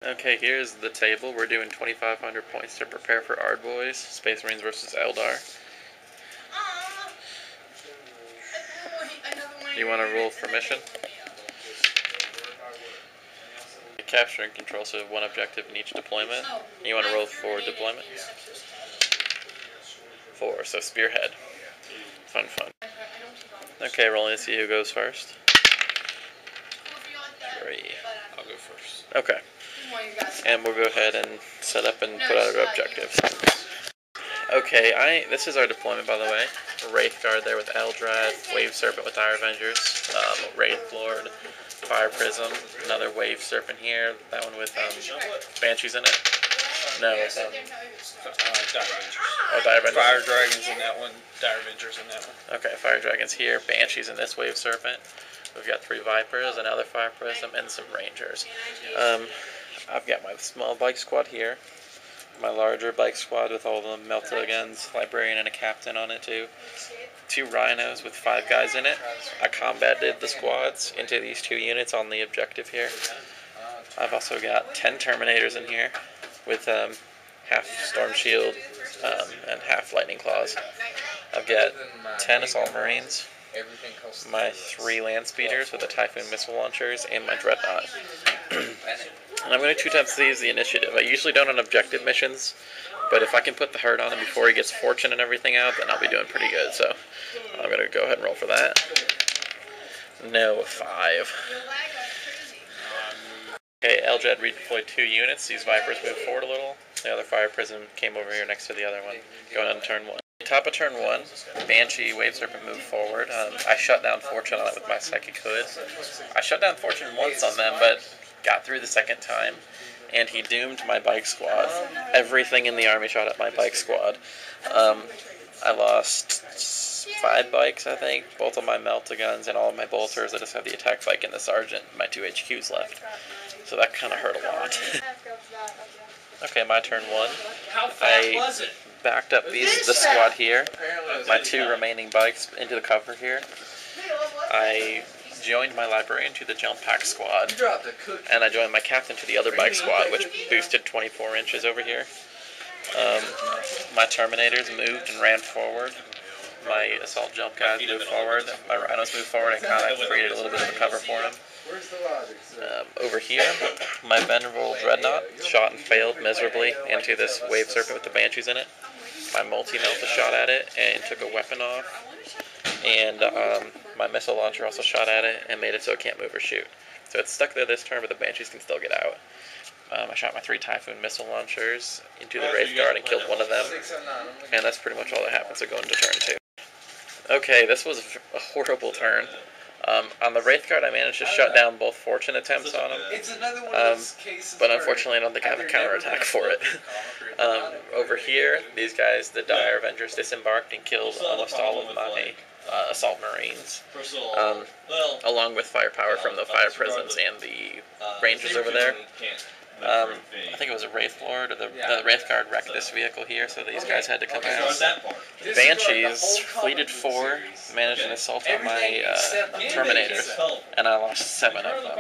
Okay, here's the table. We're doing 2,500 points to prepare for Ard Boyz, Space Marines versus Eldar. You want to roll for mission? Capture and control, so one objective in each deployment. You want to roll for deployment? 4, so spearhead. Fun. Okay, rolling to see who goes first. 3. I'll go first. Okay. And we'll go ahead and set up and put out our objectives. Okay, this is our deployment, by the way. Wraith Guard there with Eldrad, Wave Serpent with Dire Avengers, Wraith Lord, Fire Prism, another Wave Serpent here, that one with Banshees in it. No, Dire Avengers. Oh, Dire Avengers. Fire Dragons in that one, Dire Avengers in that one. Okay, Fire Dragons here, Banshees in this Wave Serpent. We've got 3 Vipers, another Fire Prism, and some Rangers. I've got my small bike squad here. My larger bike squad with all the Melta guns, Librarian and a Captain on it too. 2 Rhinos with 5 guys in it. I combated the squads into these 2 units on the objective here. I've also got 10 Terminators in here with half Storm Shield and half Lightning Claws. I've got 10 Assault Marines, my 3 Land Speeders with the Typhoon Missile Launchers, and my Dreadnought. And I'm going to 2 times use the initiative. I usually don't on objective missions, but if I can put the hurt on him before he gets fortune and everything out, then I'll be doing pretty good. So I'm going to go ahead and roll for that. No, 5. Okay, Eldrad redeployed 2 units. These Vipers moved forward a little. The other Fire Prism came over here next to the other one, going on turn 1. Top of turn 1, Banshee, Wave Serpent moved forward. I shut down Fortune on it with my Psychic Hood. I shut down Fortune once on them, but got through the second time, and he doomed my bike squad. Everything in the army shot at my bike squad. I lost 5 bikes, I think, both of my Melta guns and all of my bolters. I just have the attack bike and the Sergeant, my 2 HQs left. So that kind of hurt a lot. Okay, my turn 1. I backed up the squad here, my 2 remaining bikes into the cover here. I joined my Librarian to the Jump Pack squad, and I joined my Captain to the other bike squad, which boosted 24 inches over here. My Terminators moved and ran forward. My Assault Jump guys moved forward. My Rhinos moved forward and kind of created a little bit of a cover for them. Over here, my Venerable Dreadnought shot and failed miserably into this Wave Serpent with the Banshees in it. My Multi-Melta shot at it and took a weapon off. And my missile launcher also shot at it and made it so it can't move or shoot. So it's stuck there this turn, but the Banshees can still get out. I shot my 3 Typhoon missile launchers into the Wraith Guard and killed one of them. And that's pretty much all that happened, so going to turn 2. Okay, this was a horrible turn. On the Wraith Guard, I managed to shut down both Fortune attempts on him. But unfortunately, I don't think I have a counterattack for it. Over here, these guys, the Dire Avengers, disembarked and killed almost all of my Assault Marines, along with firepower from the Fire Prisms and the Rangers over there. I think it was a Wraith Lord, or the Wraith Guard wrecked this vehicle here, so these guys had to come out. The Banshees fleeted 4, managed an assault on my Terminators, and I lost 7 of them.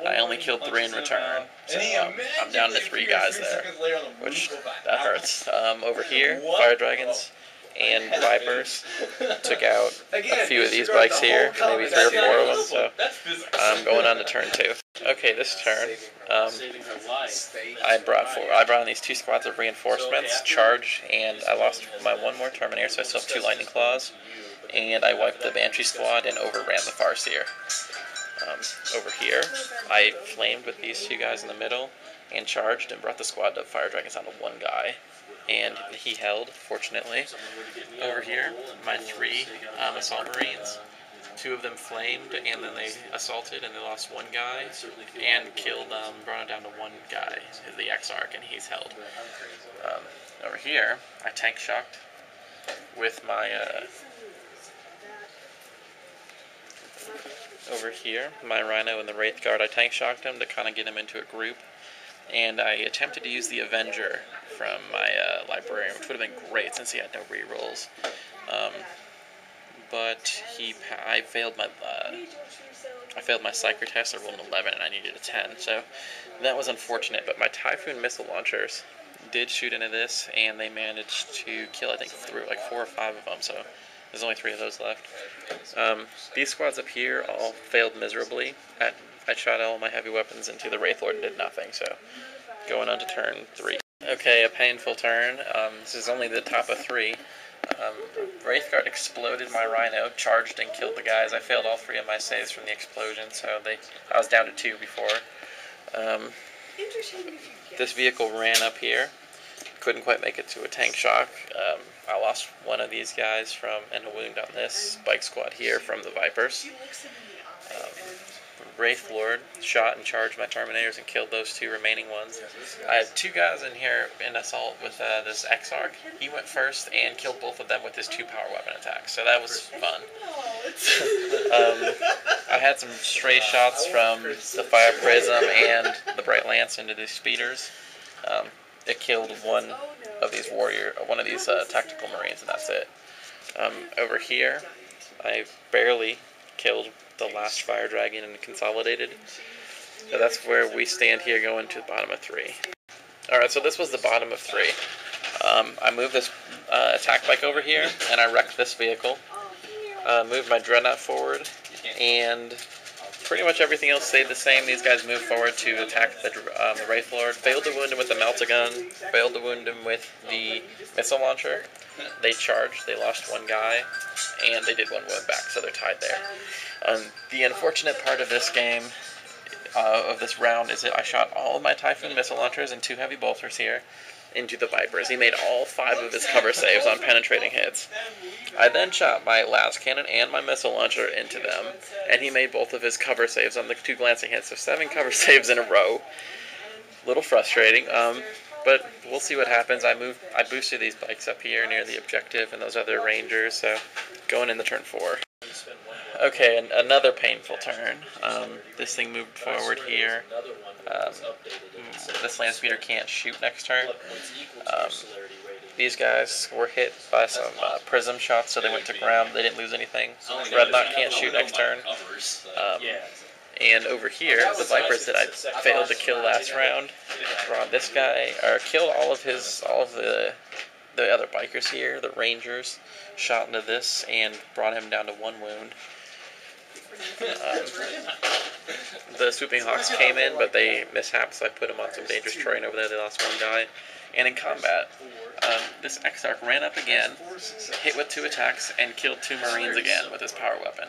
I only killed 3 in return, so I'm down to 3 guys there, which that hurts. Over here, Fire Dragons and Vipers took out a few of these bikes here, maybe 3 or 4 of them, so I'm going on to turn 2. Okay, this turn, I brought in these 2 squads of reinforcements, charge, and I lost my 1 more Terminator, so I still have 2 Lightning Claws, and I wiped the Banshee squad and overran the Farseer. Over here, I flamed with these 2 guys in the middle, and charged and brought the squad of Fire Dragons down to 1 guy. And he held, fortunately. Over here, my 3 Assault Marines. 2 of them flamed, and then they assaulted, and they lost 1 guy, and killed, brought him down to 1 guy, the Exarch, and he's held. Over here, I tank shocked with my, over here, my Rhino and the Wraith Guard. I tank shocked him to kind of get him into a group, and I attempted to use the Avenger from my Librarian, which would have been great since he had no rerolls. but I failed my psycher test. I rolled an 11 and I needed a 10, so that was unfortunate. But my Typhoon missile launchers did shoot into this, and they managed to kill, I think, through like 4 or 5 of them. So there's only 3 of those left. These squads up here all failed miserably. I shot all my heavy weapons into the Wraith Lord and did nothing. So going on to turn 3. Okay, a painful turn. This is only the top of 3. Wraithguard exploded my Rhino, charged and killed the guys. I failed all 3 of my saves from the explosion, so I was down to 2 before. This vehicle ran up here. Couldn't quite make it to a tank shock. I lost one of these guys and a wound on this bike squad here from the Vipers. Wraith Lord shot and charged my Terminators and killed those 2 remaining ones. I had 2 guys in here in assault with this Exarch. He went first and killed both of them with his 2 power weapon attacks, so that was fun. I had some stray shots from the Fire Prism and the Bright Lance into these speeders. It killed one of these tactical marines, and that's it. Over here, I barely killed the last Fire Dragon and Consolidated. So that's where we stand here going to the bottom of 3. Alright, so this was the bottom of 3. I moved this attack bike over here, and I wrecked this vehicle. Moved my Dreadnought forward, and pretty much everything else stayed the same. These guys moved forward to attack the Wraith Lord. Failed to wound him with the Melt-A-Gun. Failed to wound him with the missile launcher. They charged. They lost 1 guy, and they did 1 wound back, so they're tied there. The unfortunate part of this game, of this round, is that I shot all of my Typhoon missile launchers and 2 heavy bolters here into the Vipers. He made all 5 of his cover saves on penetrating hits. I then shot my last cannon and my missile launcher into them, and he made both of his cover saves on the 2 glancing hits, so 7 cover saves in a row. A little frustrating, but we'll see what happens. I boosted these bikes up here near the objective and those other Rangers, so going into turn 4. Okay, another painful turn. This thing moved forward here. This land speeder can't shoot next turn. These guys were hit by some prism shots, so they went to ground. They didn't lose anything. Dreadnought can't shoot next turn. And over here, the Vipers that I failed to kill last round brought this guy, or killed all of the other bikers here, the Rangers, shot into this and brought him down to 1 wound. The Swooping Hawks came in, but they mishapped, so I put them on some dangerous terrain over there. They lost 1 guy. And in combat, this Exarch ran up again, hit with 2 attacks, and killed 2 Marines again with his power weapon.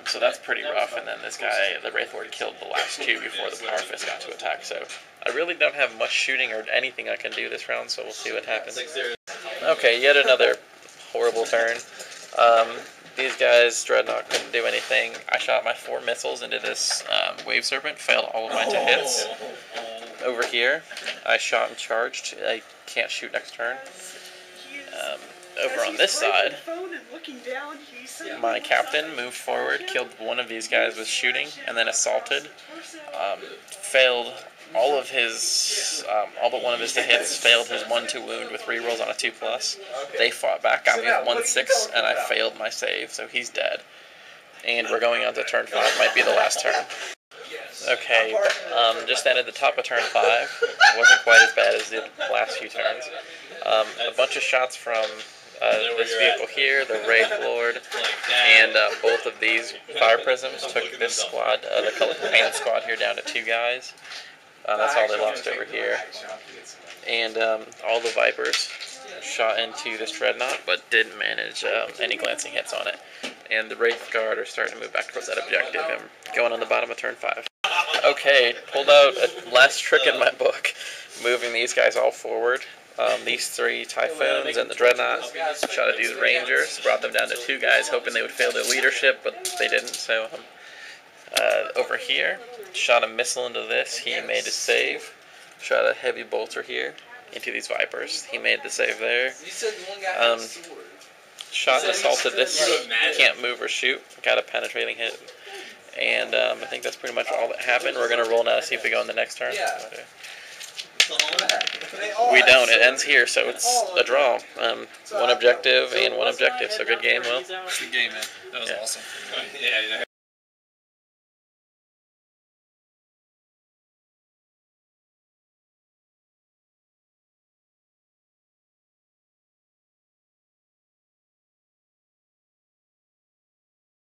So that's pretty rough, and then this guy, the Wraith Lord, killed the last 2 before the Power Fist got to attack, so I really don't have much shooting or anything I can do this round, so we'll see what happens. Okay, yet another horrible turn. These guys, Dreadnought, couldn't do anything. I shot my 4 missiles into this Wave Serpent, failed all of my 2 hits. Over here, I shot and charged. I can't shoot next turn. Over on this side, my captain moved forward, killed one of these guys with shooting, and then assaulted. Failed all but one of his hits, failed his 1-2 wound with rerolls on a 2+. They fought back, got me with 1-6, and I failed my save, so he's dead. And we're going on to turn 5, might be the last turn. Okay, just ended the top of turn 5. It wasn't quite as bad as the last few turns. A bunch of shots from this vehicle here, the Wraith Lord, and both of these Fire Prisms took this squad, the color painted squad here, down to 2 guys. That's all they lost over here. And all the Vipers shot into this Dreadnought, but didn't manage any glancing hits on it. And the Wraith Guard are starting to move back towards that objective. I'm going on the bottom of turn 5. Okay, pulled out a last trick in my book, moving these guys all forward. These 3 Typhoons and the Dreadnought shot at these Rangers, brought them down to 2 guys, hoping they would fail their leadership, but they didn't. So over here, shot a missile into this. He made a save. Shot a heavy bolter here into these Vipers. He made the save there. Shot and assaulted this. Can't move or shoot. Got a penetrating hit. And I think that's pretty much all that happened. We're going to roll now to see if we go in the next turn. Okay. We don't. It ends here, so it's a draw. One objective and one objective. So good game, Will. Good game, man. That was awesome. Yeah.